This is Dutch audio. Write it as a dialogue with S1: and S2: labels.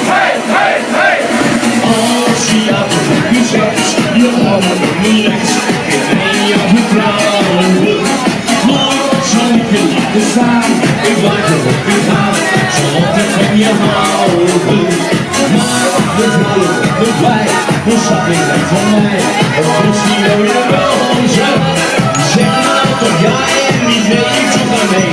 S1: Hey, hey, hey! Als je jou gezet, je handen niks, in een je vrouwen. Maar zal ik je laten staan, ik blijf erop je gaan, zal altijd van je houden. Maar de vrouwen, de wij, de schat is net van mij, het is die rode roze. Zeg maar dat jij niet weet wat daarmee